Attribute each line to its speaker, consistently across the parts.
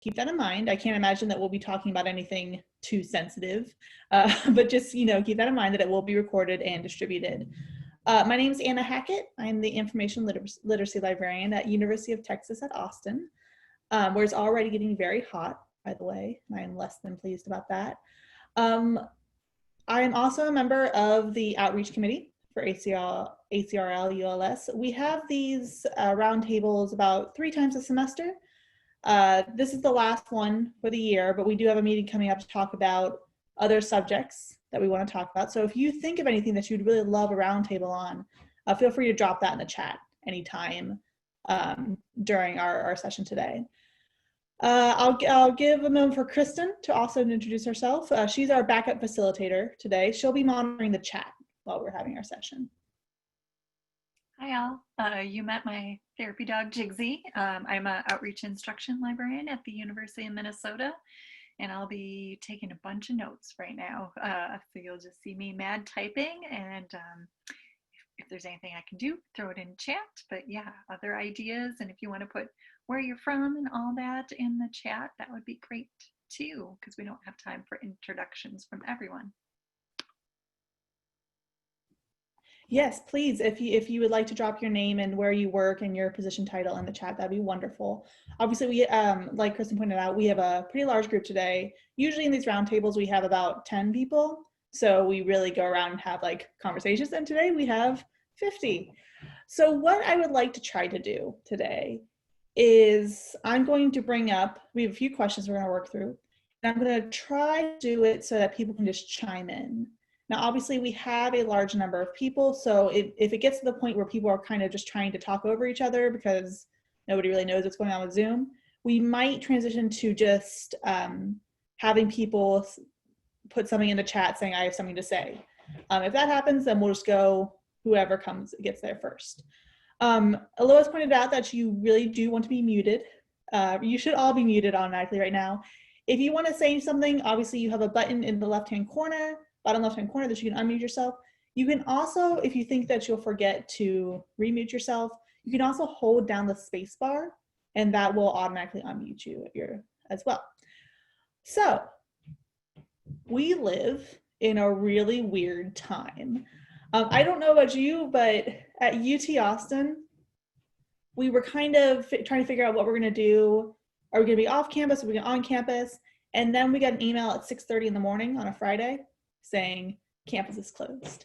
Speaker 1: keep that in mind. I can't imagine that we'll be talking about anything too sensitive, but just, keep that in mind that it will be recorded and distributed. My name is Annah Hackett. I'm the Information Literacy Librarian at University of Texas at Austin, where it's already getting very hot, by the way, and I am less than pleased about that. I am also a member of the Outreach Committee for ACRL, ULS. We have these roundtables about 3 times a semester. This is the last one for the year, but we do have a meeting coming up to talk about other subjects that we want to talk about. So if you think of anything that you'd really love a roundtable on, feel free to drop that in the chat anytime during our session today. I'll give a moment for Kristen to also introduce herself. She's our backup facilitator today. She'll be monitoring the chat while we're having our session.
Speaker 2: Hi all, you met my therapy dog Jigsy. I'm an outreach instruction librarian at the University of Minnesota, and I'll be taking a bunch of notes right now. So you'll just see me mad typing, and if there's anything I can do, throw it in chat. But yeah, other ideas, and if you want to put where you're from and all that in the chat, that would be great too, because we don't have time for introductions from everyone.
Speaker 1: Yes, please, if you would like to drop your name and where you work and your position title in the chat, that'd be wonderful. Obviously, we, like Kristen pointed out, we have a pretty large group today. Usually in these roundtables, we have about 10 people. So we really go around and have like conversations, and today we have 50. So what I would like to try to do today is I'm going to bring up, we have a few questions we're going to work through, and I'm going to try to do it so that people can just chime in. Now, obviously, we have a large number of people, so if it gets to the point where people are kind of just trying to talk over each other because nobody really knows what's going on with Zoom, we might transition to just having people put something in the chat saying, I have something to say. If that happens, then we'll just go, whoever gets there first. Lois pointed out that you really do want to be muted. You should all be muted automatically right now. If you want to say something, obviously you have a button in the left-hand corner, bottom left-hand corner, that you can unmute yourself. You can also, if you think that you'll forget to remute yourself, you can also hold down the space bar, and that will automatically unmute you as well. So we live in a really weird time. I don't know about you, but at UT Austin, we were kind of trying to figure out what we're going to do. Are we going to be off campus? Are we going to be on campus? And then we got an email at 6:30 in the morning on a Friday saying campus is closed.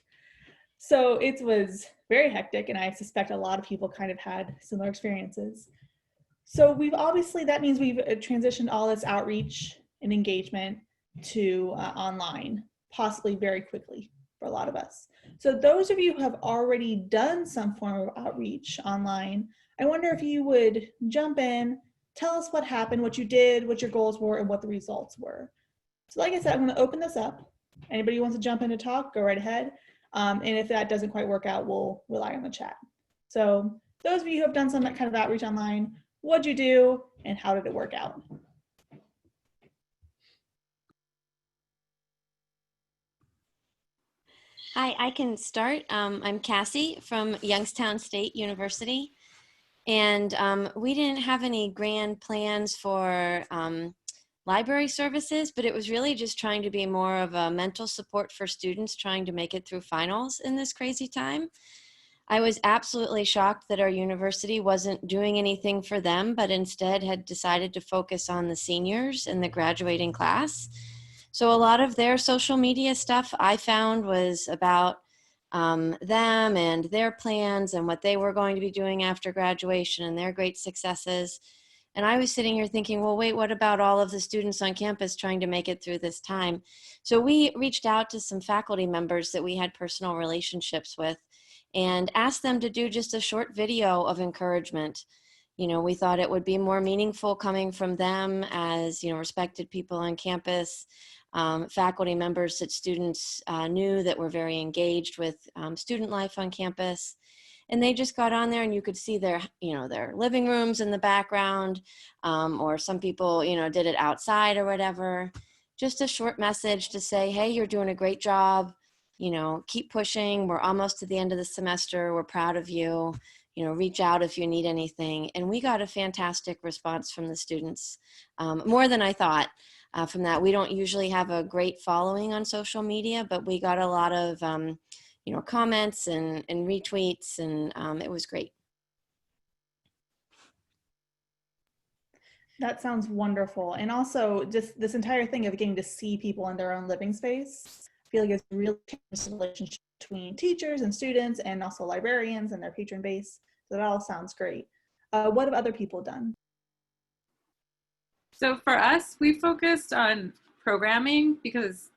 Speaker 1: So it was very hectic, and I suspect a lot of people kind of had similar experiences. So that means we've transitioned all this outreach and engagement to online, possibly very quickly for a lot of us. So those of you who have already done some form of outreach online, I wonder if you would jump in, tell us what happened, what you did, what your goals were, and what the results were. So like I said, I'm going to open this up. Anybody who wants to jump in to talk, go right ahead. And if that doesn't quite work out, we'll rely on the chat. So those of you who have done some kind of outreach online, what'd you do and how did it work out?
Speaker 3: Hi, I can start. I'm Cassie from Youngstown State University, and we didn't have any grand plans for library services, but it was really just trying to be more of a mental support for students trying to make it through finals in this crazy time. I was absolutely shocked that our university wasn't doing anything for them, but instead had decided to focus on the seniors and the graduating class. So a lot of their social media stuff I found was about them and their plans and what they were going to be doing after graduation and their great successes. And I was sitting here thinking, well, wait, what about all of the students on campus trying to make it through this time? So we reached out to some faculty members that we had personal relationships with and asked them to do just a short video of encouragement. You know, we thought it would be more meaningful coming from them as, you know, respected people on campus, faculty members that students knew that were very engaged with student life on campus. And they just got on there and you could see their, you know, their living rooms in the background, or some people, you know, did it outside or whatever. Just a short message to say, hey, you're doing a great job. You know, keep pushing. We're almost to the end of the semester. We're proud of you. reach out if you need anything. And we got a fantastic response from the students, more than I thought. From that, we don't usually have a great following on social media, but we got a lot of comments and retweets, and it was great.
Speaker 1: That sounds wonderful. And also just this entire thing of getting to see people in their own living space, I feel like it's really changed the relationship between teachers and students and also librarians and their patron base. So that all sounds great. What have other people done?
Speaker 4: So for us, we focused on programming because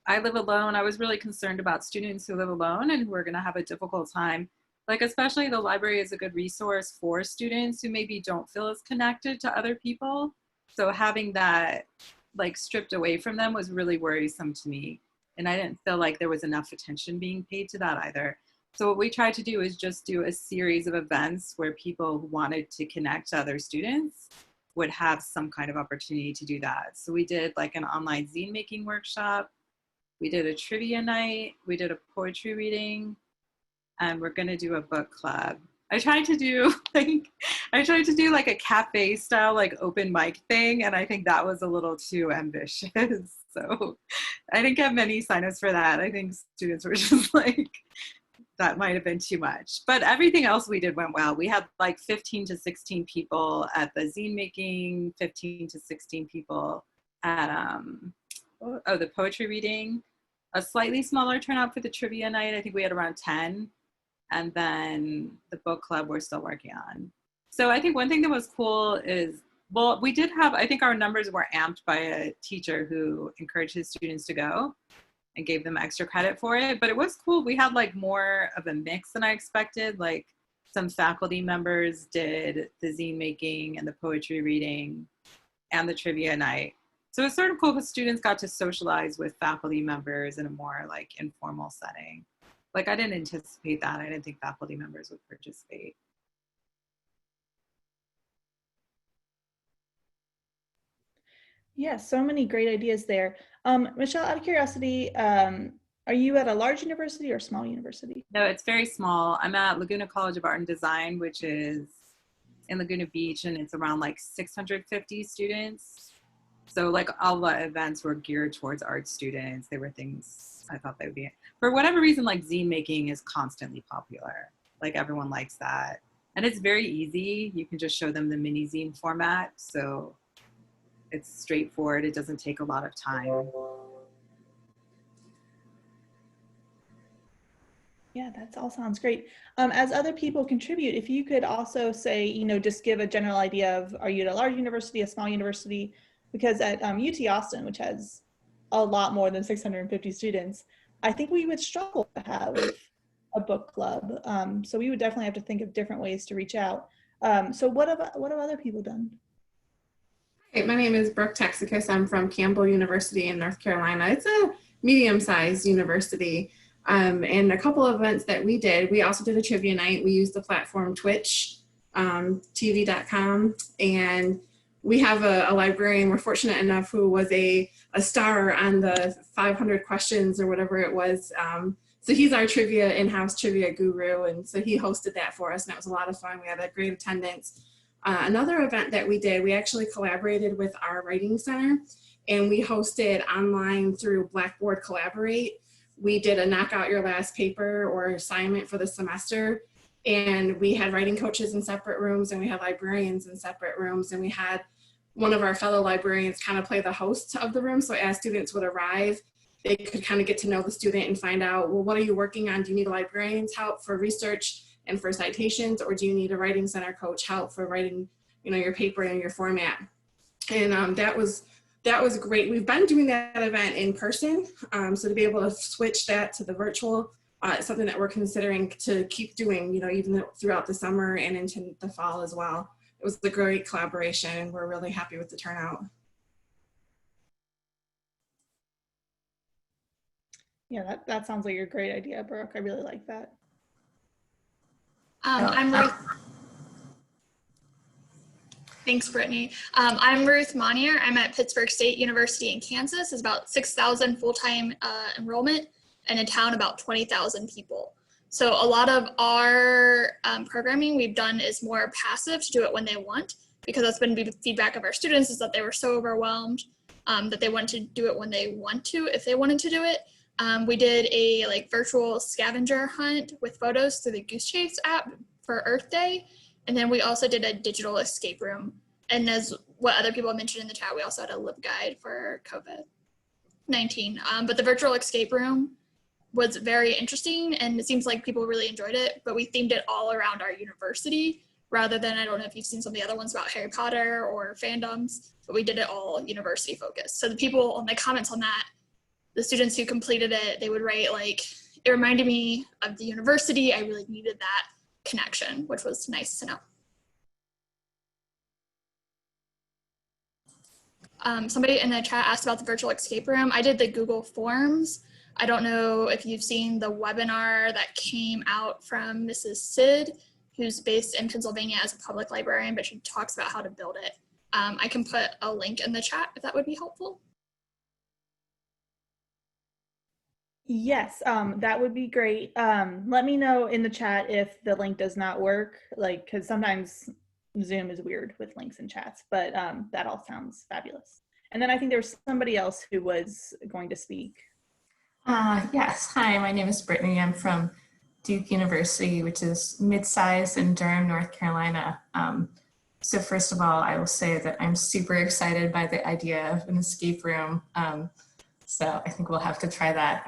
Speaker 4: I live alone. I was really concerned about students who live alone and who are going to have a difficult time. Like, especially the library is a good resource for students who maybe don't feel as connected to other people. So having that like stripped away from them was really worrisome to me. And I didn't feel like there was enough attention being paid to that either. So what we tried to do is just do a series of events where people who wanted to connect to other students would have some kind of opportunity to do that. So we did like an online zine making workshop. We did a trivia night. We did a poetry reading. And we're gonna do a book club. I tried to do like a cafe style like open mic thing, and I think that was a little too ambitious. So I didn't get many signups for that. I think students were just like, that might have been too much. But everything else we did went well. We had like 15 to 16 people at the zine making, 15 to 16 people at the poetry reading, a slightly smaller turnout for the trivia night. I think we had around 10. And then the book club we're still working on. So I think one thing that was cool is, well, we did have, I think our numbers were amped by a teacher who encouraged his students to go and gave them extra credit for it. But it was cool. We had like more of a mix than I expected. Like some faculty members did the zine making and the poetry reading and the trivia night. So it's sort of cool because students got to socialize with faculty members in a more like informal setting. Like I didn't anticipate that. I didn't think faculty members would participate.
Speaker 1: Yeah, so many great ideas there. Michelle, out of curiosity, are you at a large university or small university?
Speaker 4: No, it's very small. I'm at Laguna College of Art and Design, which is in Laguna Beach, and it's around like 650 students. So like all the events were geared towards art students. They were things I thought they would be. For whatever reason, like zine making is constantly popular. Like everyone likes that. And it's very easy. You can just show them the mini zine format. So it's straightforward. It doesn't take a lot of time.
Speaker 1: Yeah, that all sounds great. As other people contribute, if you could also say, just give a general idea of, are you at a large university, a small university? Because at UT Austin, which has a lot more than 650 students, I think we would struggle to have a book club. So we would definitely have to think of different ways to reach out. So what have other people done?
Speaker 5: Hi, my name is Brooke. I'm from Campbell University in North Carolina. It's a medium-sized university. And a couple of events that we did, we also did a trivia night. We used the platform Twitch, TV.com, and we have a librarian, we're fortunate enough, who was a star on the 500 questions or whatever it was. So he's our in-house trivia guru, and so he hosted that for us, and it was a lot of fun. We had a great attendance. Another event that we did, we actually collaborated with our writing center, and we hosted online through Blackboard Collaborate. We did a knock out your last paper or assignment for the semester, and we had writing coaches in separate rooms, and we had librarians in separate rooms, and we had one of our fellow librarians kind of play the host of the room. So as students would arrive, they could kind of get to know the student and find out, well, what are you working on? Do you need a librarian's help for research and for citations, or do you need a writing center coach help for writing, your paper and your format? And that was great. We've been doing that event in person, so to be able to switch that to the virtual, it's something that we're considering to keep doing, even throughout the summer and into the fall as well. It was a great collaboration. We're really happy with the turnout.
Speaker 1: Yeah, that sounds like a great idea, Brooke. I really like that.
Speaker 6: I'm Ruth. Thanks, Brittany. I'm Ruth Monier. I'm at Pittsburgh State University in Kansas. It's about 6,000 full-time enrollment, and in town about 20,000 people. So a lot of our programming we've done is more passive, to do it when they want, because that's been the feedback of our students, is that they were so overwhelmed that they want to do it when they want to, if they wanted to do it. We did a virtual scavenger hunt with photos through the Goose Chase app for Earth Day. And then we also did a digital escape room. And as what other people mentioned in the chat, we also had a LibGuide for COVID-19. But the virtual escape room was very interesting, and it seems like people really enjoyed it, but we themed it all around our university rather than, I don't know if you've seen some of the other ones about Harry Potter or fandoms, but we did it all university focused. So the people on the comments on that, the students who completed it, they would write it reminded me of the university. I really needed that connection, which was nice to know. Somebody in the chat asked about the virtual escape room. I did the Google Forms. I don't know if you've seen the webinar that came out from Mrs. Sid, who's based in Pennsylvania as a public librarian, but she talks about how to build it. I can put a link in the chat if that would be helpful.
Speaker 1: Yes, that would be great. Let me know in the chat if the link does not work, because sometimes Zoom is weird with links and chats, but that all sounds fabulous. And then I think there's somebody else who was going to speak.
Speaker 7: Yes, hi, my name is Brittany. I'm from Duke University, which is mid-sized in Durham, North Carolina. So first of all, I will say that I'm super excited by the idea of an escape room. So I think we'll have to try that.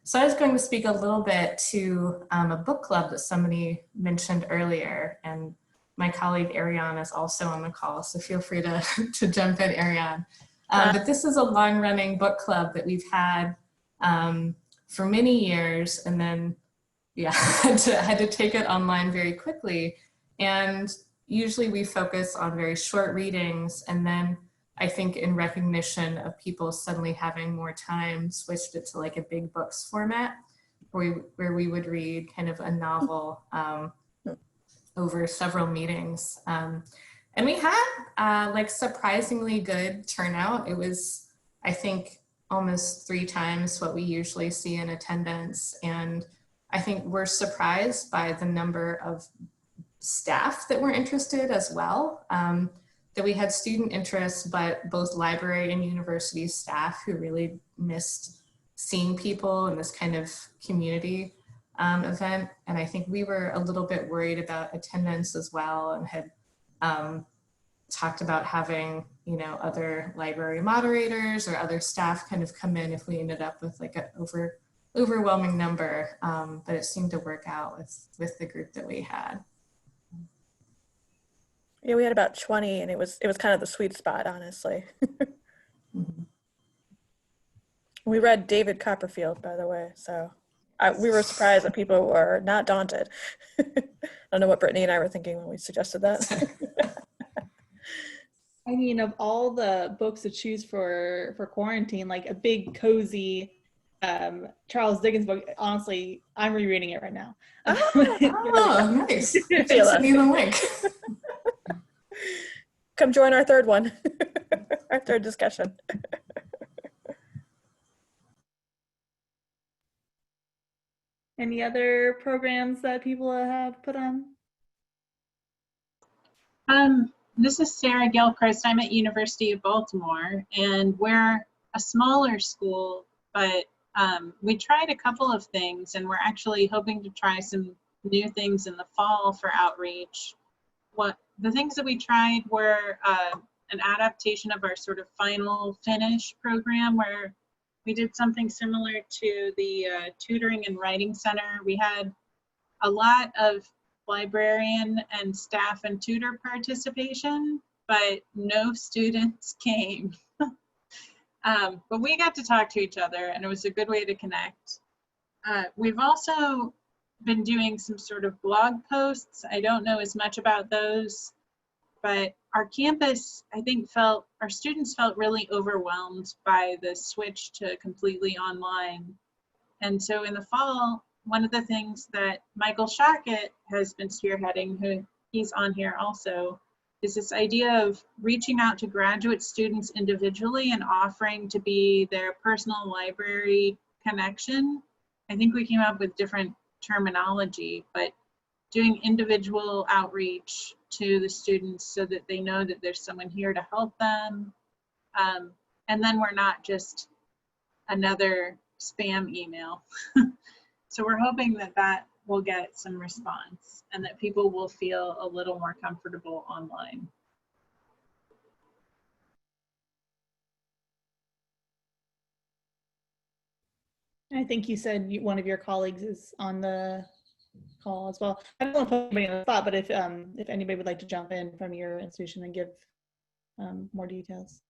Speaker 7: So I was going to speak a little bit to a book club that somebody mentioned earlier, and my colleague Ariane is also on the call, so feel free to jump in, Ariane. But this is a long-running book club that we've had for many years, and then had to take it online very quickly. And usually we focus on very short readings, and then I think in recognition of people suddenly having more time, switched it to a big books format where we would read kind of a novel over several meetings. And we had surprisingly good turnout. It was, I think, almost 3 times what we usually see in attendance. And I think we're surprised by the number of staff that were interested as well. That we had student interest, but both library and university staff who really missed seeing people in this kind of community event. And I think we were a little bit worried about attendance as well, and had talked about having, other library moderators or other staff kind of come in if we ended up with an overwhelming number. But it seemed to work out with the group that we had.
Speaker 8: Yeah, we had about 20, and it was kind of the sweet spot, honestly.
Speaker 7: Mm-hmm.
Speaker 8: We read David Copperfield, by the way, so we were surprised that people were not daunted. I don't know what Brittany and I were thinking when we suggested that.
Speaker 1: I mean, of all the books to choose for quarantine, a big cozy Charles Dickens book, honestly, I'm rereading it right now.
Speaker 7: Oh, nice. Send me the link.
Speaker 8: Come join our third one, our third discussion.
Speaker 1: Any other programs that people have put on?
Speaker 9: This is Sarah Gilchrist. I'm at University of Baltimore, and we're a smaller school, but we tried a couple of things, and we're actually hoping to try some new things in the fall for outreach. The things that we tried were an adaptation of our sort of final finish program, where we did something similar to the tutoring and writing center. We had a lot of librarian and staff and tutor participation, but no students came. But we got to talk to each other, and it was a good way to connect. We've also been doing some sort of blog posts. I don't know as much about those, but our campus, I think, our students felt really overwhelmed by the switch to completely online. And so in the fall, one of the things that Michael Hackett has been spearheading, he's on here also, is this idea of reaching out to graduate students individually and offering to be their personal library connection. I think we came up with different terminology, but doing individual outreach to the students so that they know that there's someone here to help them. And then we're not just another spam email. So we're hoping that that will get some response and that people will feel a little more comfortable online.
Speaker 1: I think you said one of your colleagues is on the call as well. I don't want to put anybody on the spot, but if anybody would like to jump in from your institution and give more details.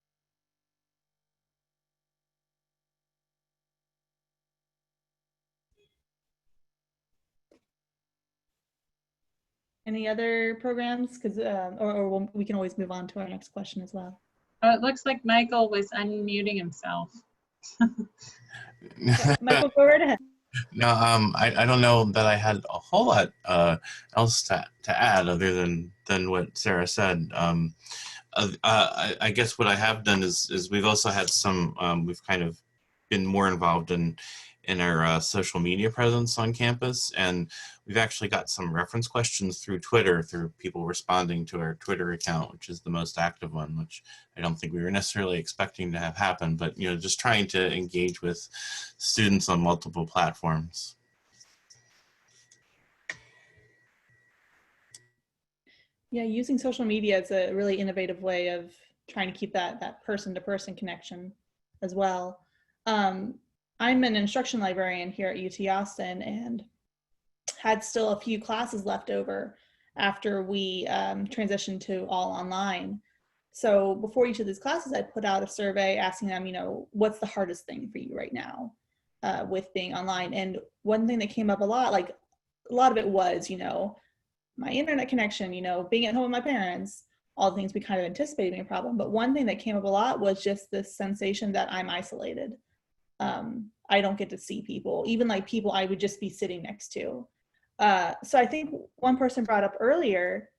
Speaker 1: Any other programs? Because we can always move on to our next question as well.
Speaker 9: Oh, it looks like Michael was unmuting himself.
Speaker 1: Michael, go right ahead.
Speaker 10: No, I don't know that I had a whole lot else to add other than what Sarah said. I guess what I have done is we've also had some, we've kind of been more involved in our social media presence on campus, and we've actually got some reference questions through Twitter, through people responding to our Twitter account, which is the most active one, which I don't think we were necessarily expecting to have happen, but just trying to engage with students on multiple platforms.
Speaker 1: Yeah, using social media is a really innovative way of trying to keep that person-to-person connection as well. I'm an instruction librarian here at UT Austin and had still a few classes left over after we transitioned to all online. So before each of these classes, I put out a survey asking them, what's the hardest thing for you right now with being online? And one thing that came up a lot of it was, my internet connection, being at home with my parents, all the things we kind of anticipated being a problem. But one thing that came up a lot was just this sensation that I'm isolated. I don't get to see people, even like people I would just be sitting next to. So I think one person brought up earlier,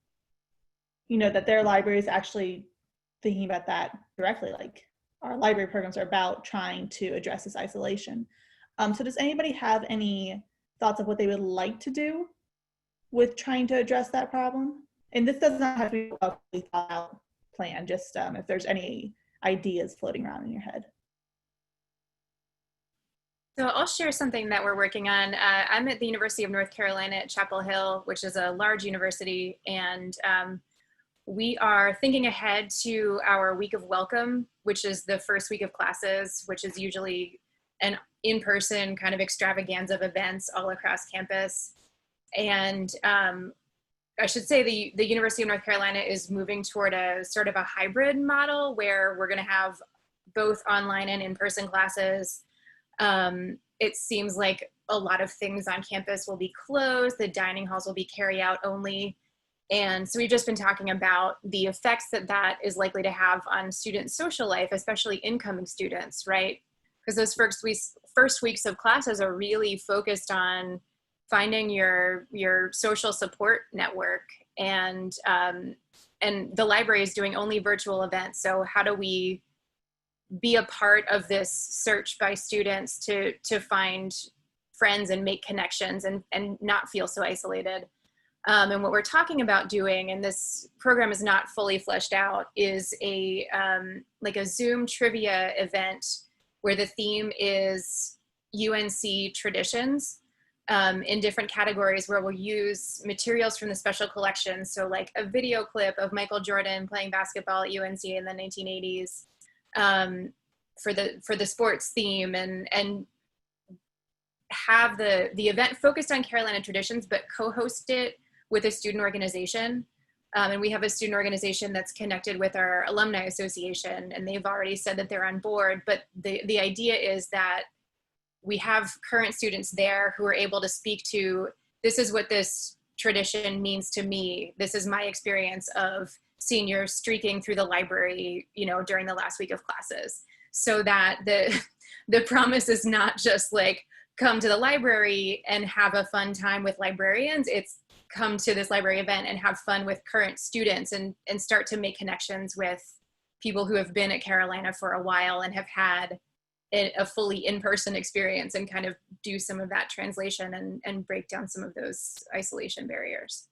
Speaker 1: that their library is actually thinking about that directly. Like our library programs are about trying to address this isolation. So does anybody have any thoughts of what they would like to do with trying to address that problem? And this does not have to be a fully thought out plan, just if there's any ideas floating around in your head.
Speaker 11: So I'll share something that we're working on. I'm at the University of North Carolina at Chapel Hill, which is a large university, and we are thinking ahead to our week of welcome, which is the first week of classes, which is usually an in-person kind of extravaganza of events all across campus. And I should say the University of North Carolina is moving toward a sort of a hybrid model where we're going to have both online and in-person classes. It seems like a lot of things on campus will be closed. The dining halls will be carry out only. And so we've just been talking about the effects that is likely to have on student social life, especially incoming students, right? Because those first weeks of classes are really focused on finding your social support network, and the library is doing only virtual events. So how do we be a part of this search by students to find friends and make connections and not feel so isolated? And what we're talking about doing, and this program is not fully fleshed out, is like a Zoom trivia event where the theme is UNC traditions in different categories, where we'll use materials from the special collection. So like a video clip of Michael Jordan playing basketball at UNC in the 1980s for the sports theme, and have the event focused on Carolina traditions, but co-host it with a student organization. And we have a student organization that's connected with our alumni association, and they've already said that they're on board. But the idea is that we have current students there who are able to speak to, this is what this tradition means to me. This is my experience of seniors streaking through the library, during the last week of classes. So that the promise is not just like, come to the library and have a fun time with librarians. It's come to this library event and have fun with current students and start to make connections with people who have been at Carolina for a while and have had a fully in-person experience and kind of do some of that translation and break down some of those isolation barriers.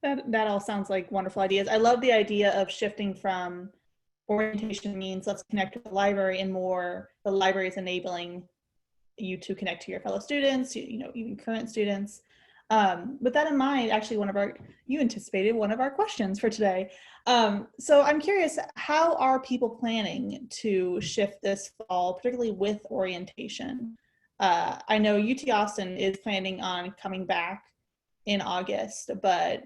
Speaker 1: That all sounds like wonderful ideas. I love the idea of shifting from orientation means let's connect with the library and more the library is enabling you to connect to your fellow students, even current students. With that in mind, actually you anticipated one of our questions for today. So I'm curious, how are people planning to shift this fall, particularly with orientation? I know UT Austin is planning on coming back in August, but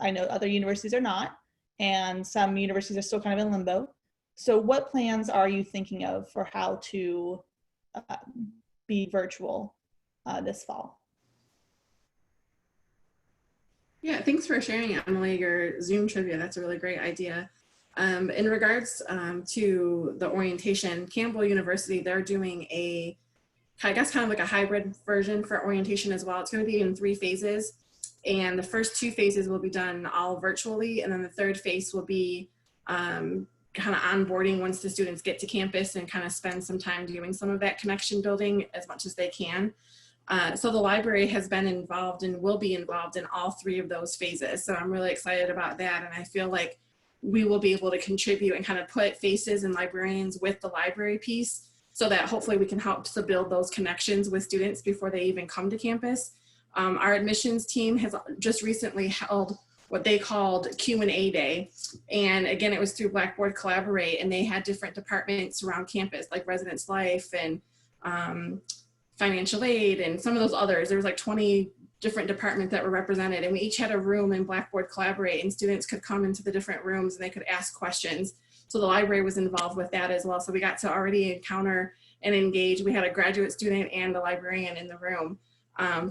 Speaker 1: I know other universities are not, and some universities are still kind of in limbo. So what plans are you thinking of for how to be virtual this fall?
Speaker 5: Yeah, thanks for sharing, Emily, your Zoom trivia. That's a really great idea. In regards to the orientation, Campbell University, they're doing kind of like a hybrid version for orientation as well. It's going to be in 3 phases. And the first 2 phases will be done all virtually. And then the third phase will be kind of onboarding once the students get to campus and kind of spend some time doing some of that connection building as much as they can. So the library has been involved and will be involved in all 3 of those phases. So I'm really excited about that. And I feel like we will be able to contribute and kind of put faces and librarians with the library piece so that hopefully we can help to build those connections with students before they even come to campus. Our admissions team has just recently held what they called Q&A Day. And again, it was through Blackboard Collaborate, and they had different departments around campus, like Residence Life and Financial Aid and some of those others. There was like 20 different departments that were represented, and we each had a room in Blackboard Collaborate, and students could come into the different rooms and they could ask questions. So the library was involved with that as well. So we got to already encounter and engage. We had a graduate student and a librarian in the room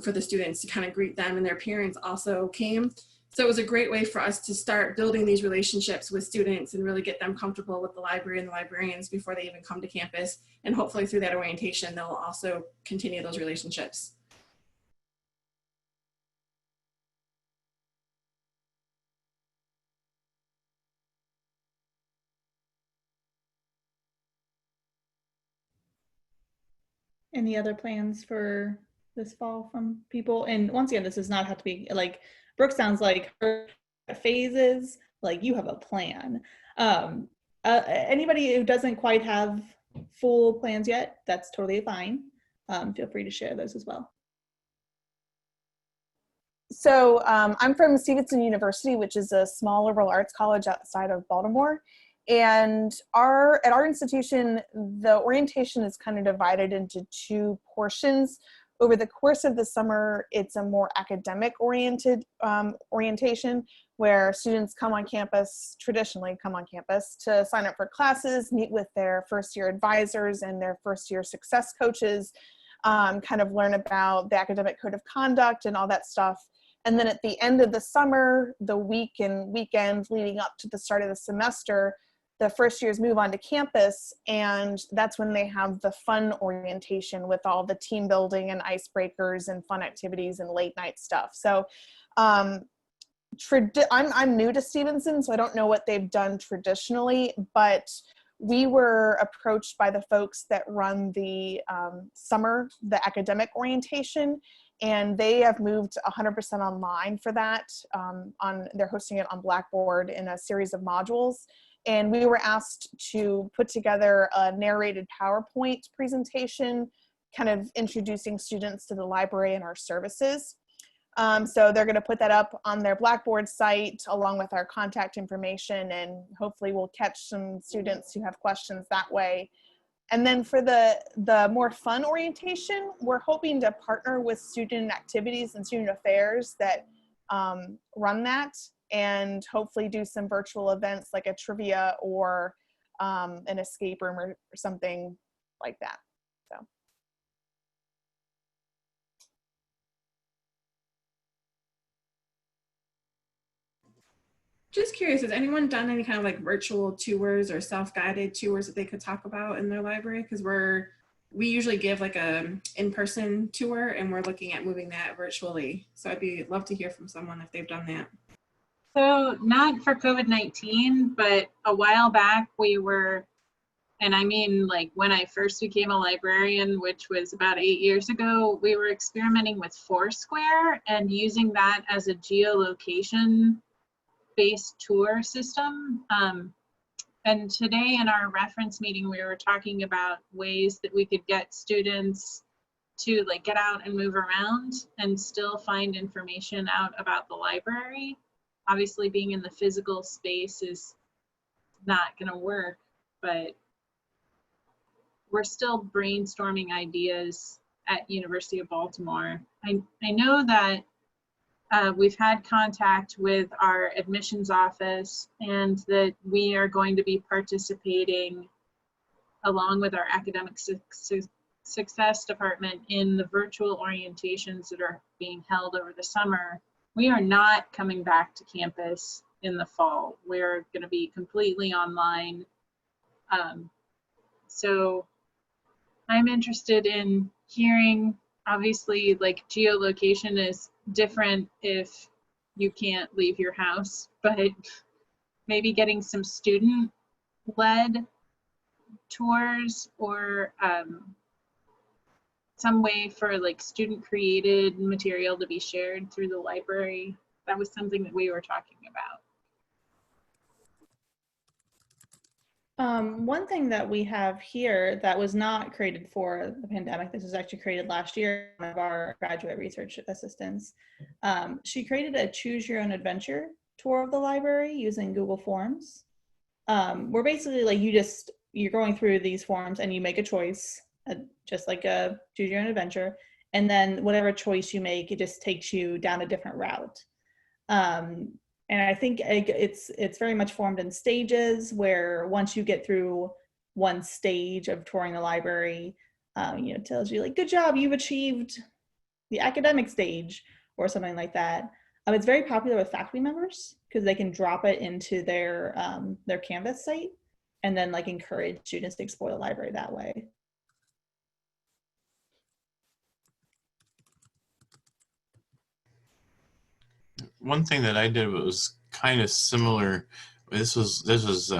Speaker 5: for the students to kind of greet them, and their parents also came. So it was a great way for us to start building these relationships with students and really get them comfortable with the library and the librarians before they even come to campus. And hopefully through that orientation, they'll also continue those relationships.
Speaker 1: Any other plans for this fall from people? And once again, this does not have to be like, Brooke sounds like her phases, like you have a plan. Anybody who doesn't quite have full plans yet, that's totally fine. Feel free to share those as well.
Speaker 8: So I'm from Stevenson University, which is a small liberal arts college outside of Baltimore. And at our institution, the orientation is kind of divided into 2 portions. Over the course of the summer, it's a more academic-oriented orientation where students come on campus, traditionally come on campus, to sign up for classes, meet with their first-year advisors and their first-year success coaches, kind of learn about the academic code of conduct and all that stuff. And then at the end of the summer, the week and weekend leading up to the start of the semester, the first years move on to campus, and that's when they have the fun orientation with all the team building and icebreakers and fun activities and late night stuff. So I'm new to Stevenson, so I don't know what they've done traditionally, but we were approached by the folks that run the academic orientation, and they have moved 100% online for that. They're hosting it on Blackboard in a series of modules. And we were asked to put together a narrated PowerPoint presentation, kind of introducing students to the library and our services. So they're going to put that up on their Blackboard site along with our contact information, and hopefully we'll catch some students who have questions that way. And then for the more fun orientation, we're hoping to partner with student activities and student affairs that run that, and hopefully do some virtual events like a trivia or an escape room or something like that. So.
Speaker 5: Just curious, has anyone done any kind of like virtual tours or self-guided tours that they could talk about in their library? Because we're we usually give like a in-person tour, and we're looking at moving that virtually. So I'd love to hear from someone if they've done that.
Speaker 9: So not for COVID-19, but a while back we were, and I mean like when I first became a librarian, which was about 8 years ago, we were experimenting with Foursquare and using that as a geolocation based tour system. And today in our reference meeting, we were talking about ways that we could get students to like get out and move around and still find information out about the library. Obviously being in the physical space is not gonna work, but we're still brainstorming ideas at University of Baltimore. I know that we've had contact with our admissions office and that we are going to be participating along with our academic success department in the virtual orientations that are being held over the summer. We are not coming back to campus in the fall. We're going to be completely online. So I'm interested in hearing, obviously, like geolocation is different if you can't leave your house, but maybe getting some student-led tours or some way for like student-created material to be shared through the library. That was something that we were talking about.
Speaker 1: One thing that we have here that was not created for the pandemic, this was actually created last year, one of our graduate research assistants. She created a choose your own adventure tour of the library using Google Forms. We're basically like you're going through these forms and you make a choice, just like a choose your own adventure. And then whatever choice you make, it just takes you down a different route. And I think it's very much formed in stages where once you get through one stage of touring the library, it tells you like, good job, you've achieved the academic stage or something like that. It's very popular with faculty members because they can drop it into their Canvas site and then like encourage students to explore the library that way.
Speaker 10: One thing that I did was kind of similar. This was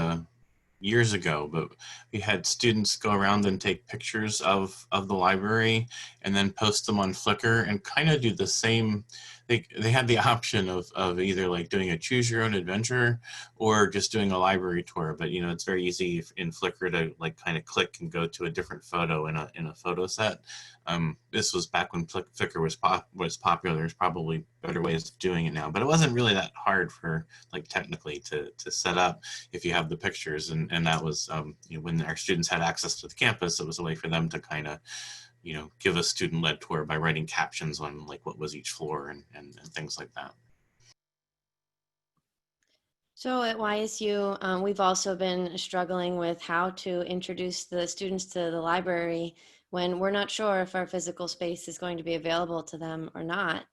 Speaker 10: years ago, but we had students go around and take pictures of the library and then post them on Flickr and kind of do the same. They had the option of either like doing a choose your own adventure or just doing a library tour. But it's very easy in Flickr to like kind of click and go to a different photo in a photo set. This was back when Flickr was popular. There's probably better ways of doing it now, but it wasn't really that hard for like technically to set up if you have the pictures. And that was when our students had access to the campus, it was a way for them to kind of give a student-led tour by writing captions on like what was each floor and things like that.
Speaker 3: So at YSU, we've also been struggling with how to introduce the students to the library when we're not sure if our physical space is going to be available to them or not.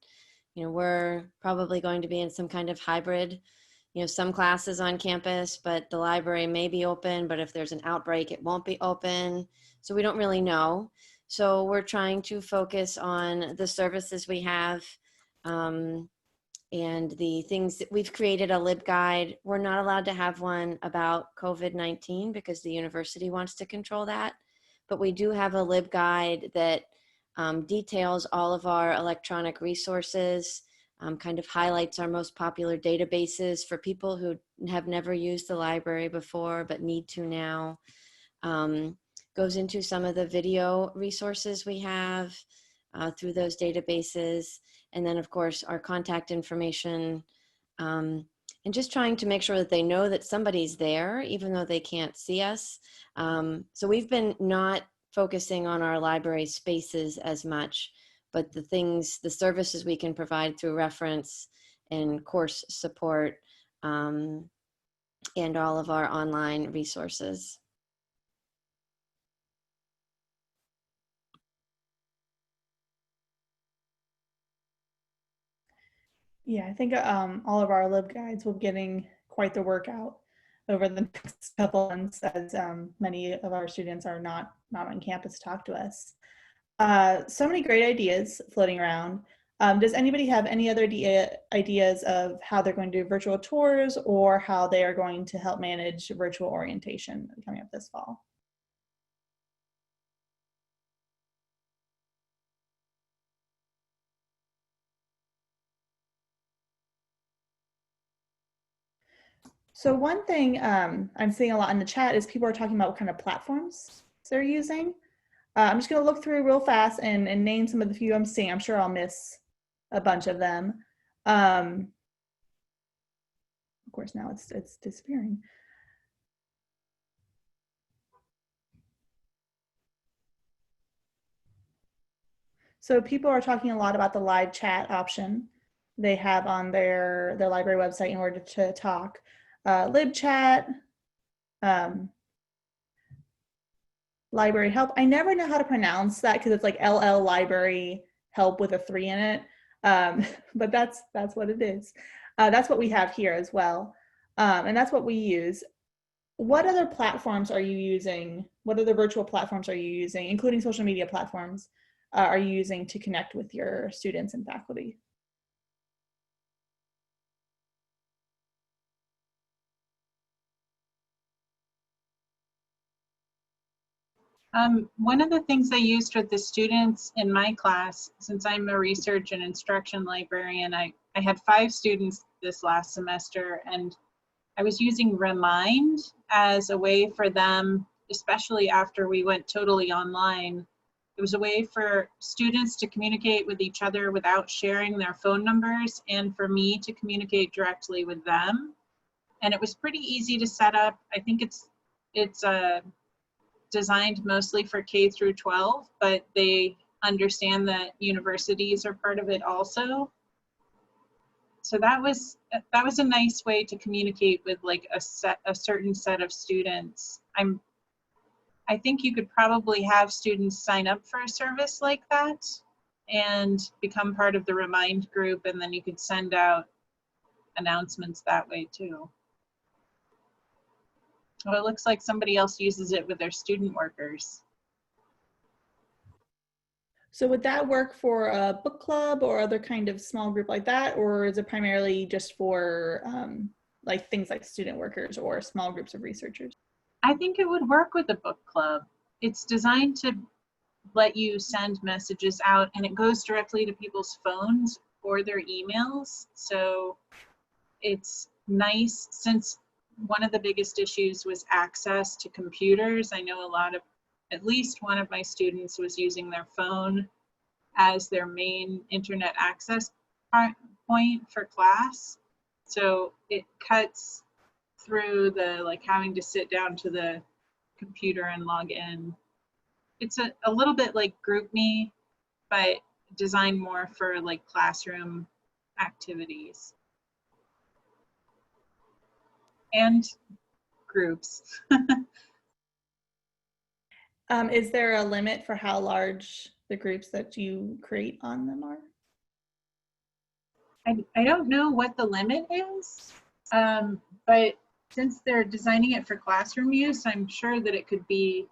Speaker 3: We're probably going to be in some kind of hybrid, some classes on campus, but the library may be open, but if there's an outbreak, it won't be open. So we don't really know. So we're trying to focus on the services we have and the things that we've created a LibGuide. We're not allowed to have one about COVID-19 because the university wants to control that. But we do have a LibGuide that details all of our electronic resources, kind of highlights our most popular databases for people who have never used the library before but need to now. Goes into some of the video resources we have through those databases. And then of course our contact information and just trying to make sure that they know that somebody's there even though they can't see us. So we've been not focusing on our library spaces as much, but the services we can provide through reference and course support and all of our online resources.
Speaker 1: Yeah, I think all of our LibGuides will be getting quite the workout over the next couple months as many of our students are not not on campus to talk to us. So many great ideas floating around. Does anybody have any other ideas of how they're going to do virtual tours or how they are going to help manage virtual orientation coming up this fall? So one thing I'm seeing a lot in the chat is people are talking about what kind of platforms they're using. I'm just going to look through real fast and name some of the few I'm seeing. I'm sure I'll miss a bunch of them. Of course, now it's disappearing. So people are talking a lot about the live chat option they have on their library website in order to talk. LibChat, library help. I never know how to pronounce that because it's like LL library help with a 3 in it. But that's what it is. That's what we have here as well. And that's what we use. What other platforms are you using? What other virtual platforms are you using, including social media platforms, are you using to connect with your students and faculty?
Speaker 9: One of the things I used with the students in my class, since I'm a research and instruction librarian, I had 5 students this last semester, and I was using Remind as a way for them, especially after we went totally online. It was a way for students to communicate with each other without sharing their phone numbers, and for me to communicate directly with them. And it was pretty easy to set up. I think it's designed mostly for K through 12, but they understand that universities are part of it also. So that was a nice way to communicate with like a certain set of students. I think you could probably have students sign up for a service like that and become part of the Remind group, and then you could send out announcements that way too. Well, it looks like somebody else uses it with their student workers.
Speaker 1: So would that work for a book club or other kind of small group like that? Or is it primarily just for like things like student workers or small groups of researchers?
Speaker 9: I think it would work with a book club. It's designed to let you send messages out, and it goes directly to people's phones or their emails. So it's nice, since one of the biggest issues was access to computers. I know at least one of my students was using their phone as their main internet access point for class. So it cuts through the like having to sit down to the computer and log in. It's a little bit like GroupMe, but designed more for like classroom activities and groups.
Speaker 1: Is there a limit for how large the groups that you create on them are?
Speaker 9: I don't know what the limit is, but since they're designing it for classroom use, I'm sure that it could be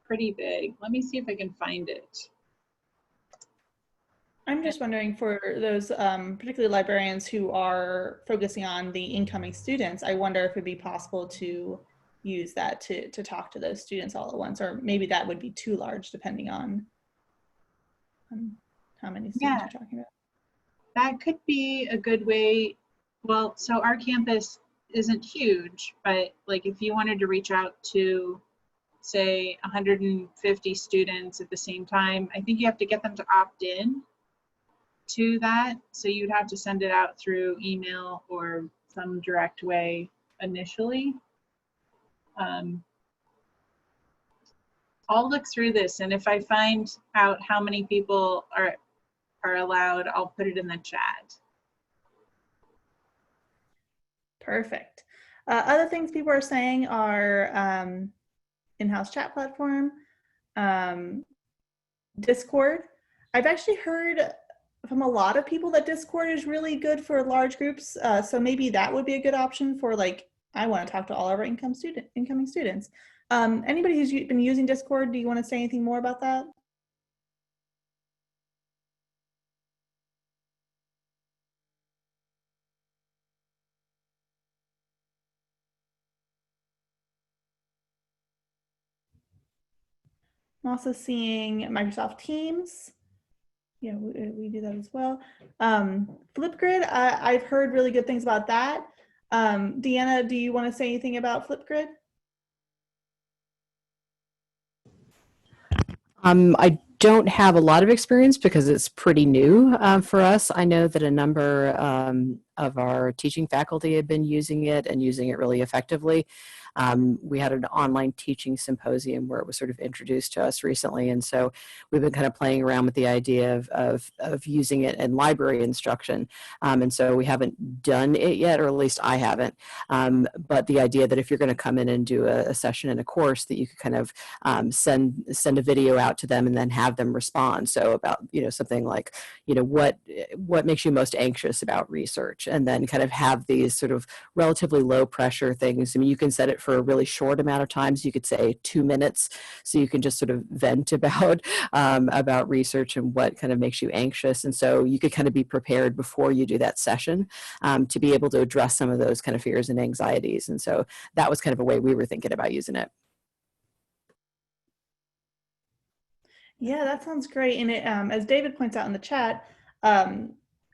Speaker 9: pretty big. Let me see if I can find it.
Speaker 1: I'm just wondering, for those particularly librarians who are focusing on the incoming students, I wonder if it'd be possible to use that to talk to those students all at once, or maybe that would be too large depending on how many students you're talking about.
Speaker 9: That could be a good way. Well, so our campus isn't huge, but like if you wanted to reach out to say 150 students at the same time, I think you have to get them to opt in to that. So you'd have to send it out through email or some direct way initially. I'll look through this, and if I find out how many people are allowed, I'll put it in the chat.
Speaker 1: Perfect. Other things people are saying are in-house chat platform, Discord. I've actually heard from a lot of people that Discord is really good for large groups. So maybe that would be a good option for, like, I want to talk to all of our incoming students. Anybody who's been using Discord, do you want to say anything more about that? I'm also seeing Microsoft Teams. Yeah, we do that as well. Flipgrid, I've heard really good things about that. Deanna, do you want to say anything about Flipgrid?
Speaker 12: I don't have a lot of experience because it's pretty new for us. I know that a number of our teaching faculty have been using it and using it really effectively. We had an online teaching symposium where it was sort of introduced to us recently, and so we've been kind of playing around with the idea of using it in library instruction. And so we haven't done it yet, or at least I haven't. But the idea that if you're going to come in and do a session in a course, that you could kind of send a video out to them and then have them respond. So about, something like, what makes you most anxious about research, and then kind of have these sort of relatively low pressure things. I mean, you can set it for a really short amount of time. So you could say 2 minutes. So you can just sort of vent about research and what kind of makes you anxious. And so you could kind of be prepared before you do that session to be able to address some of those kind of fears and anxieties. And so that was kind of a way we were thinking about using it.
Speaker 1: Yeah, that sounds great. And it, as David points out in the chat,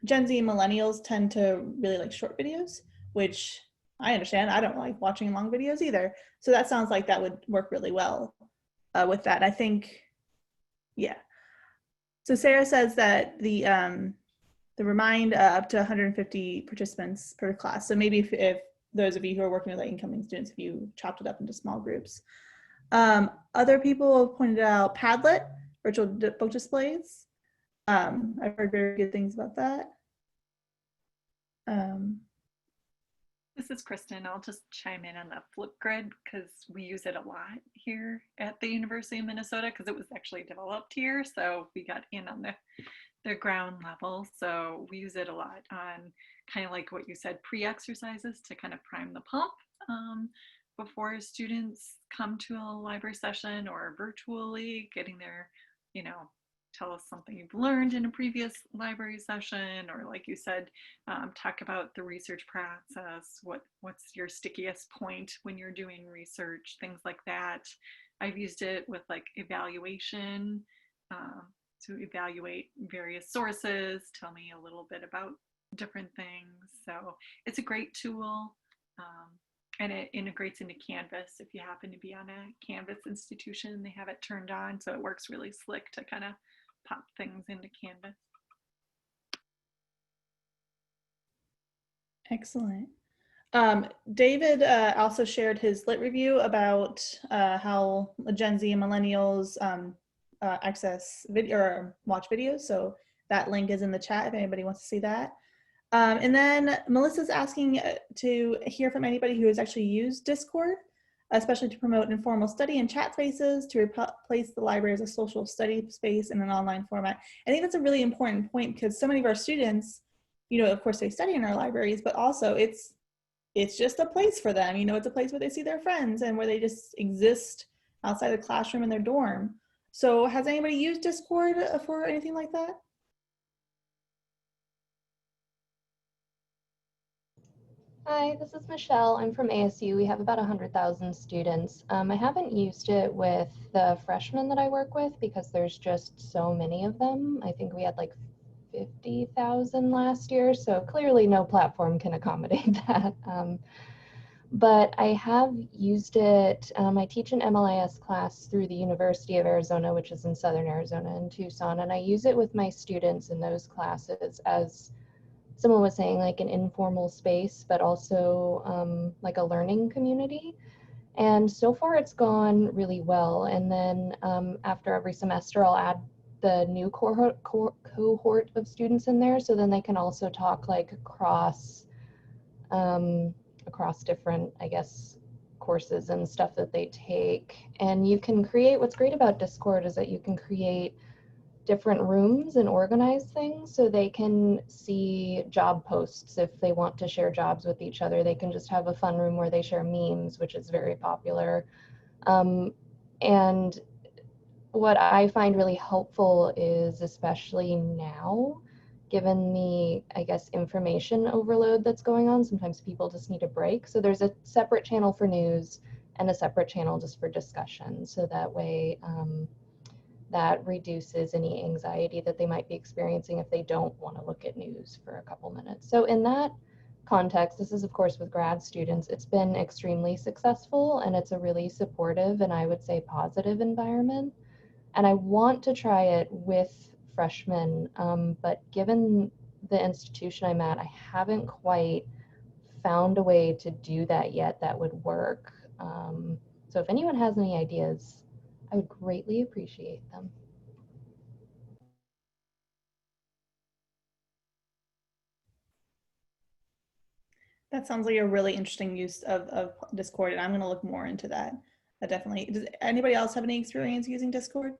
Speaker 1: Gen Z and millennials tend to really like short videos, which I understand. I don't like watching long videos either. So that sounds like that would work really well with that. I think, yeah. So Sarah says that the remind up to 150 participants per class. So maybe if those of you who are working with like incoming students, if you chopped it up into small groups. Other people have pointed out Padlet, virtual book displays. I've heard very good things about that.
Speaker 2: This is Kristen. I'll just chime in on the Flipgrid because we use it a lot here at the University of Minnesota because it was actually developed here. So we got in on the ground level. So we use it a lot on kind of like what you said, pre-exercises to kind of prime the pump before students come to a library session or virtually getting their, tell us something you've learned in a previous library session, or like you said, talk about the research process, what's your stickiest point when you're doing research, things like that. I've used it with like evaluation, to evaluate various sources, tell me a little bit about different things. So it's a great tool. And it integrates into Canvas. If you happen to be on a Canvas institution, they have it turned on. So it works really slick to kind of pop things into Canvas.
Speaker 1: Excellent. David also shared his lit review about how Gen Z and millennials access video or watch videos. So that link is in the chat if anybody wants to see that. And then Melissa's asking to hear from anybody who has actually used Discord, especially to promote informal study and chat spaces, to replace the library as a social study space in an online format. I think that's a really important point because so many of our students, of course they study in our libraries, but also it's just a place for them. It's a place where they see their friends and where they just exist outside the classroom in their dorm. So has anybody used Discord for anything like that?
Speaker 13: Hi, this is Michelle. I'm from ASU. We have about 100,000 students. I haven't used it with the freshmen that I work with because there's just so many of them. I think we had like 50,000 last year, so clearly no platform can accommodate that. But I have used it. I teach an MLIS class through the University of Arizona, which is in Southern Arizona in Tucson, and I use it with my students in those classes as someone was saying, like an informal space, but also like a learning community. And so far it's gone really well. And then after every semester, I'll add the new cohort of students in there. So then they can also talk like across different, I guess, courses and stuff that they take. And you can create, what's great about Discord is that you can create different rooms and organize things so they can see job posts. If they want to share jobs with each other, they can just have a fun room where they share memes, which is very popular. And what I find really helpful is, especially now, given the, I guess, information overload that's going on, sometimes people just need a break. So there's a separate channel for news and a separate channel just for discussion. So that way, that reduces any anxiety that they might be experiencing if they don't want to look at news for a couple minutes. So in that context, this is of course with grad students, it's been extremely successful, and it's a really supportive and I would say positive environment. And I want to try it with freshmen, but given the institution I'm at, I haven't quite found a way to do that yet that would work. So if anyone has any ideas, I would greatly appreciate them.
Speaker 1: That sounds like a really interesting use of Discord, and I'm going to look more into that. Definitely. Does anybody else have any experience using Discord?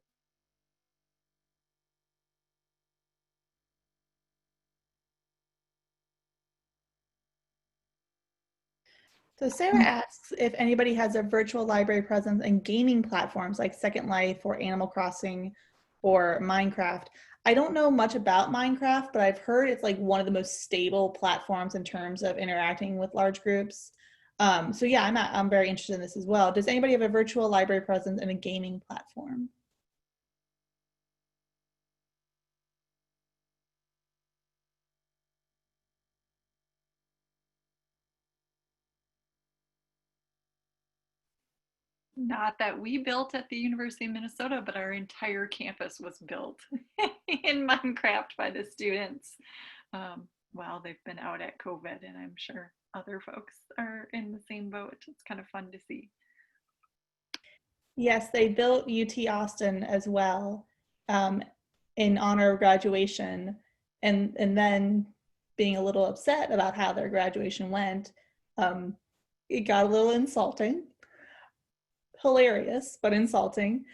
Speaker 1: So Sarah asks if anybody has a virtual library presence in gaming platforms like Second Life or Animal Crossing or Minecraft. I don't know much about Minecraft, but I've heard it's like one of the most stable platforms in terms of interacting with large groups. So yeah, I'm very interested in this as well. Does anybody have a virtual library presence in a gaming platform?
Speaker 2: Not that we built at the University of Minnesota, but our entire campus was built in Minecraft by the students. While they've been out at COVID, and I'm sure other folks are in the same boat. It's kind of fun to see.
Speaker 1: Yes, they built UT Austin as well in honor of graduation, and then being a little upset about how their graduation went, it got a little insulting. Hilarious, but insulting.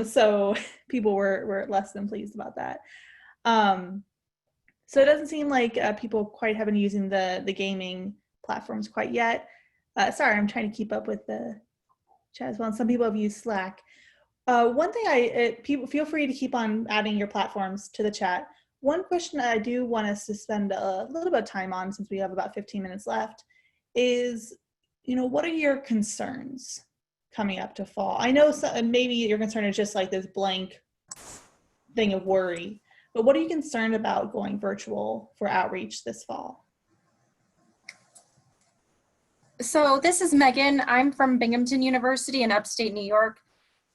Speaker 1: So people were less than pleased about that. So it doesn't seem like people quite have been using the gaming platforms quite yet. Sorry, I'm trying to keep up with the chat as well. And some people have used Slack. One thing people feel free to keep on adding your platforms to the chat. One question I do want us to spend a little bit of time on, since we have about 15 minutes left, is, what are your concerns coming up to fall? I know maybe your concern is just like this blank thing of worry, but what are you concerned about going virtual for outreach this fall?
Speaker 11: So this is Megan. I'm from Binghamton University in upstate New York,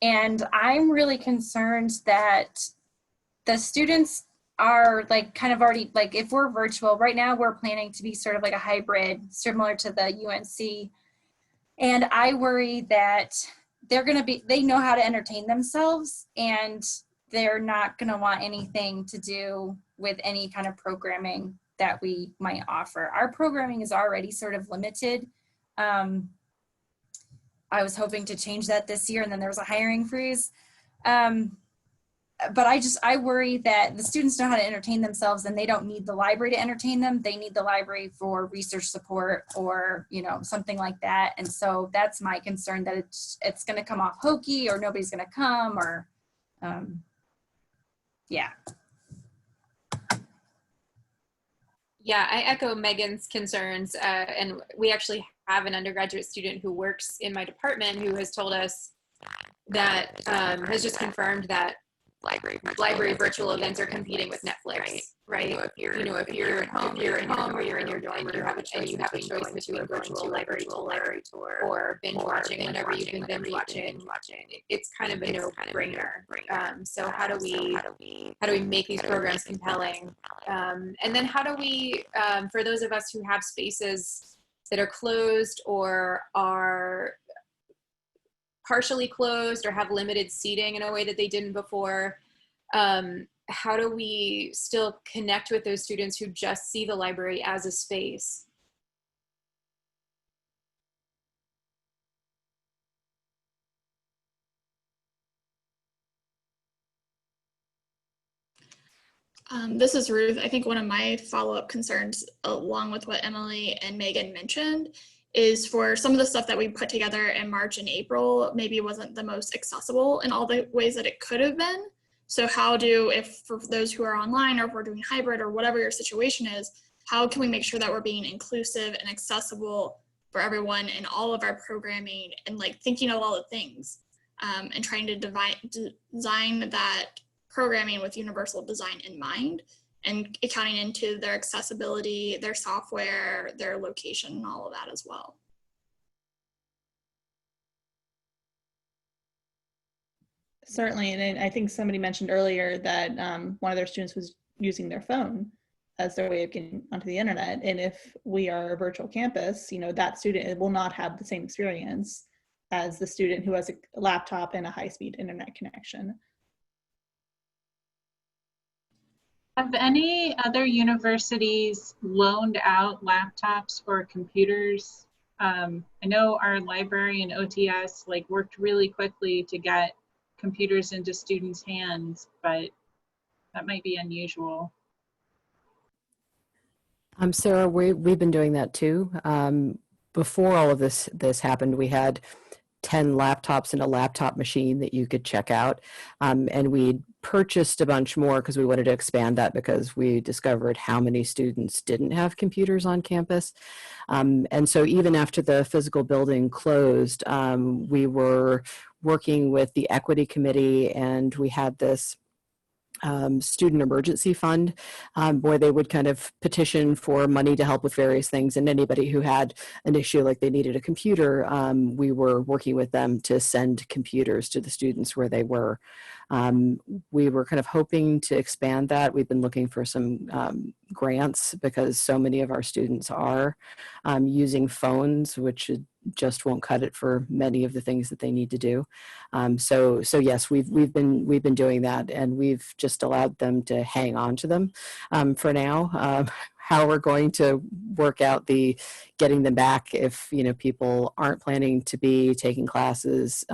Speaker 11: and I'm really concerned that the students are like kind of already, like if we're virtual, right now we're planning to be sort of like a hybrid similar to the UNC. And I worry that they know how to entertain themselves, and they're not going to want anything to do with any kind of programming that we might offer. Our programming is already sort of limited. I was hoping to change that this year, and then there was a hiring freeze. But I worry that the students know how to entertain themselves, and they don't need the library to entertain them. They need the library for research support or, something like that. And so that's my concern, that it's going to come off hokey, or nobody's going to come, or yeah.
Speaker 14: Yeah, I echo Megan's concerns. And we actually have an undergraduate student who works in my department who has told us that, has just confirmed that library virtual events are competing with Netflix, right? If you're at home, or you're in your dorm, and you have a choice between a virtual library tour or binge watching whenever you can binge watching. It's kind of a no-brainer. So how do we make these programs compelling? And then how do we, for those of us who have spaces that are closed or are partially closed or have limited seating in a way that they didn't before, how do we still connect with those students who just see the library as a space?
Speaker 6: This is Ruth. I think one of my follow-up concerns, along with what Emily and Megan mentioned, is for some of the stuff that we put together in March and April, maybe wasn't the most accessible in all the ways that it could have been. So how do, if for those who are online or if we're doing hybrid or whatever your situation is, how can we make sure that we're being inclusive and accessible for everyone in all of our programming and like thinking of all the things and trying to design that programming with universal design in mind and accounting into their accessibility, their software, their location, and all of that as well.
Speaker 1: Certainly, and I think somebody mentioned earlier that one of their students was using their phone as their way of getting onto the internet. And if we are a virtual campus, you know, that student will not have the same experience as the student who has a laptop and a high-speed internet connection.
Speaker 9: Have any other universities loaned out laptops or computers? I know our library and OTS like worked really quickly to get computers into students' hands, but that might be unusual.
Speaker 12: Sarah, we've been doing that too. Before all of this happened, we had 10 laptops and a laptop machine that you could check out. And we purchased a bunch more because we wanted to expand that because we discovered how many students didn't have computers on campus. And so even after the physical building closed, we were working with the equity committee, and we had this student emergency fund where they would kind of petition for money to help with various things, and anybody who had an issue like they needed a computer, we were working with them to send computers to the students where they were. We were kind of hoping to expand that. We've been looking for some grants because so many of our students are using phones, which just won't cut it for many of the things that they need to do. So yes, we've been doing that, and we've just allowed them to hang on to them for now. How we're going to work out the getting them back if, you know, people aren't planning to be taking classes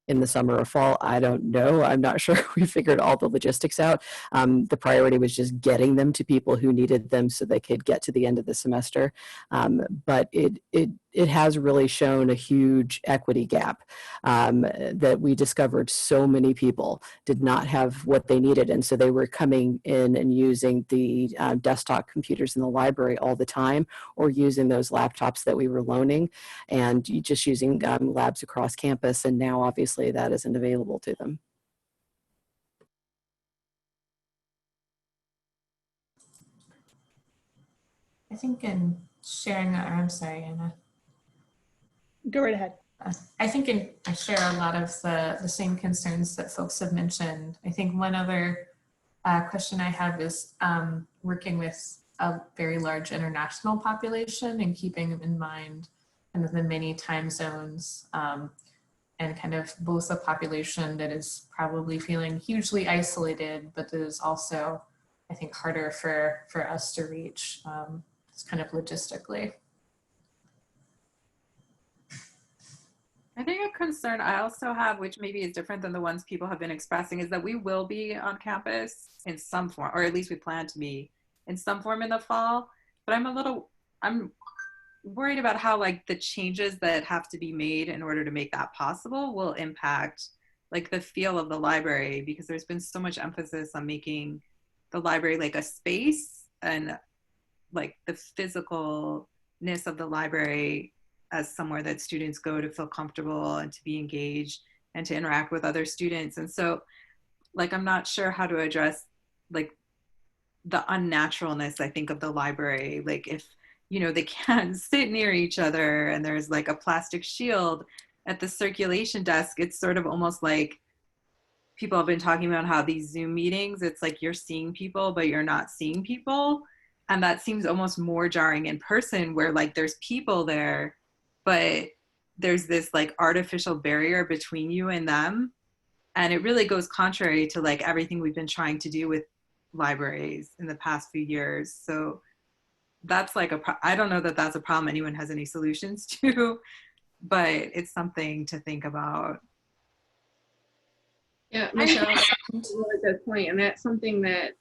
Speaker 12: in the summer or fall, I don't know. I'm not sure we figured all the logistics out. The priority was just getting them to people who needed them so they could get to the end of the semester. But it has really shown a huge equity gap that we discovered so many people did not have what they needed. And so they were coming in and using the desktop computers in the library all the time, or using those laptops that we were loaning, and just using labs across campus. And now obviously that isn't available to them.
Speaker 7: I think in sharing, I'm sorry, Anna.
Speaker 1: Go right ahead.
Speaker 7: I think I share a lot of the same concerns that folks have mentioned. I think one other question I have is working with a very large international population and keeping in mind kind of the many time zones and kind of both a population that is probably feeling hugely isolated, but that is also, I think, harder for us to reach just kind of logistically.
Speaker 4: I think a concern I also have, which maybe is different than the ones people have been expressing, is that we will be on campus in some form, or at least we plan to be in some form in the fall. But I'm worried about how like the changes that have to be made in order to make that possible will impact like the feel of the library, because there's been so much emphasis on making the library like a space, and like the physicalness of the library as somewhere that students go to feel comfortable and to be engaged and to interact with other students. And so like, I'm not sure how to address like the unnaturalness, I think, of the library. Like if, you know, they can't sit near each other and there's like a plastic shield at the circulation desk, it's sort of almost like people have been talking about how these Zoom meetings, it's like you're seeing people, but you're not seeing people. And that seems almost more jarring in person, where like there's people there, but there's this like artificial barrier between you and them. And it really goes contrary to like everything we've been trying to do with libraries in the past few years. So that's like I don't know that that's a problem anyone has any solutions to, but it's something to think about.
Speaker 5: Yeah, Michelle, that's a really good point. And that's something that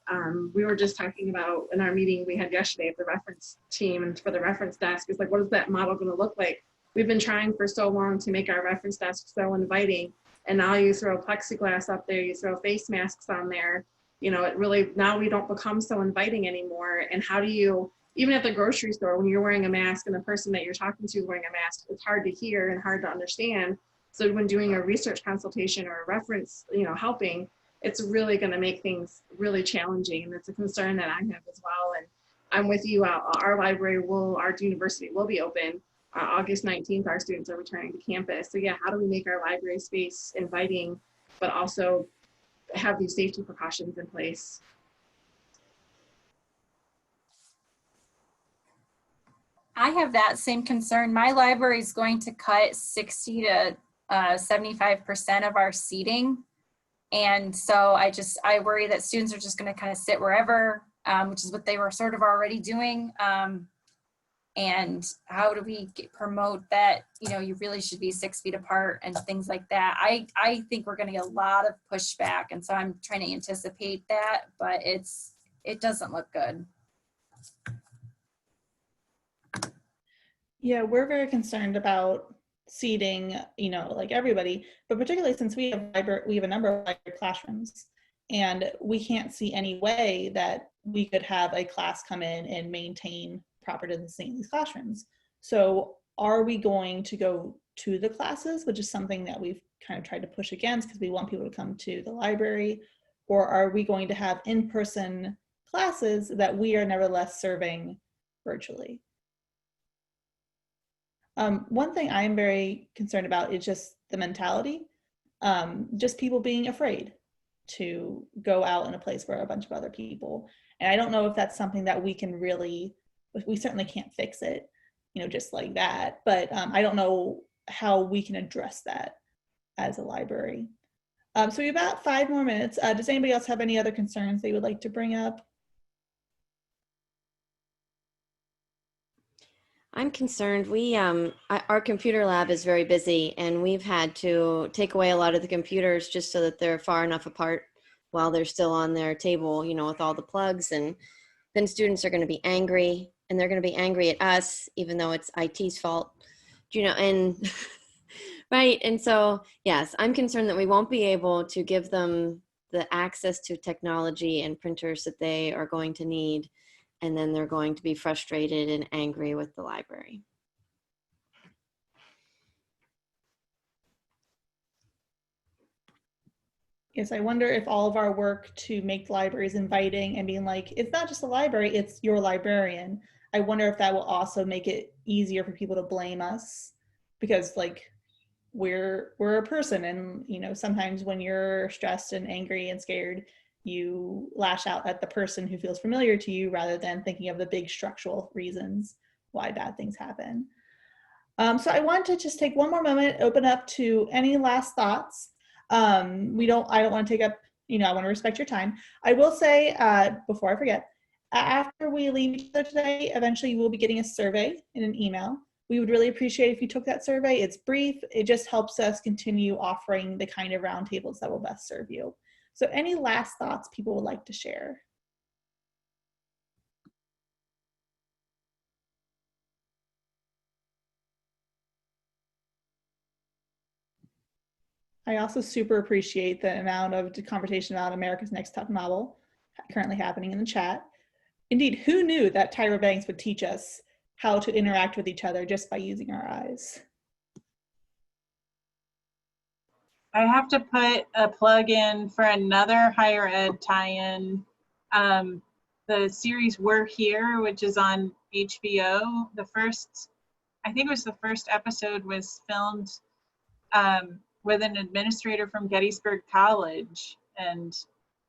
Speaker 5: we were just talking about in our meeting we had yesterday at the reference team and for the reference desk. It's like, what is that model going to look like? We've been trying for so long to make our reference desk so inviting. And now you throw plexiglass up there, you throw face masks on there. You know, it really, now we don't become so inviting anymore. And how do you, even at the grocery store, when you're wearing a mask and the person that you're talking to is wearing a mask, it's hard to hear and hard to understand. So when doing a research consultation or a reference, you know, helping, it's really going to make things really challenging. And it's a concern that I have as well. And I'm with you. Our library will, our university will be open. August 19th, our students are returning to campus. So yeah, how do we make our library space inviting, but also have these safety precautions in place?
Speaker 15: I have that same concern. My library is going to cut 60 to 75% of our seating. And so I worry that students are just going to kind of sit wherever, which is what they were sort of already doing. And how do we promote that, you know, you really should be 6 feet apart and things like that. I think we're going to get a lot of pushback. And so I'm trying to anticipate that, but it doesn't look good.
Speaker 1: Yeah, we're very concerned about seating, you know, like everybody, but particularly since we have a number of library classrooms, and we can't see any way that we could have a class come in and maintain proper distancing in these classrooms. So are we going to go to the classes, which is something that we've kind of tried to push against because we want people to come to the library, or are we going to have in-person classes that we are nevertheless serving virtually? One thing I'm very concerned about is just the mentality, just people being afraid to go out in a place where a bunch of other people. And I don't know if that's something that we can really, we certainly can't fix it, you know, just like that. But I don't know how we can address that as a library. So we have about 5 more minutes. Does anybody else have any other concerns they would like to bring up?
Speaker 3: I'm concerned. Our computer lab is very busy, and we've had to take away a lot of the computers just so that they're far enough apart while they're still on their table, you know, with all the plugs. And then students are going to be angry, and they're going to be angry at us, even though it's IT's fault, you know, and right. And so, yes, I'm concerned that we won't be able to give them the access to technology and printers that they are going to need. And then they're going to be frustrated and angry with the library.
Speaker 1: Yes, I wonder if all of our work to make libraries inviting and being like, it's not just a library, it's your librarian. I wonder if that will also make it easier for people to blame us, because like we're a person, and you know, sometimes when you're stressed and angry and scared, you lash out at the person who feels familiar to you rather than thinking of the big structural reasons why bad things happen. So I want to just take one more moment, open up to any last thoughts. I don't want to take up, you know, I want to respect your time. I will say, before I forget, after we leave each other today, eventually you will be getting a survey in an email. We would really appreciate if you took that survey. It's brief. It just helps us continue offering the kind of roundtables that will best serve you. So any last thoughts people would like to share? I also super appreciate the amount of conversation about America's Next Top Novel currently happening in the chat. Indeed, who knew that Tyra Banks would teach us how to interact with each other just by using our eyes?
Speaker 9: I have to put a plug in for another higher ed tie-in. The series We're Here, which is on HBO. I think it was the first episode was filmed with an administrator from Gettysburg College. And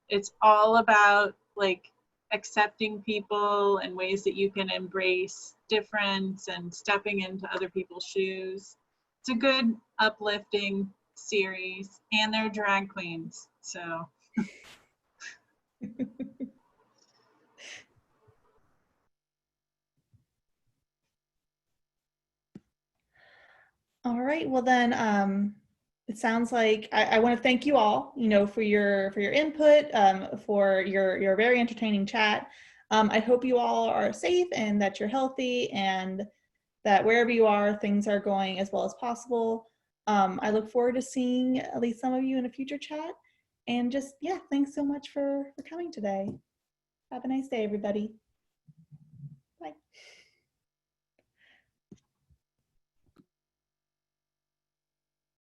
Speaker 9: it's all about like accepting people and ways that you can embrace difference and stepping into other people's shoes. It's a good, uplifting series, and they're drag queens, so.
Speaker 1: All right, well then, it sounds like I want to thank you all, for your input, for your very entertaining chat. I hope you all are safe and that you're healthy and that wherever you are, things are going as well as possible. I look forward to seeing at least some of you in a future chat. And just, yeah, thanks so much for coming today. Have a nice day, everybody.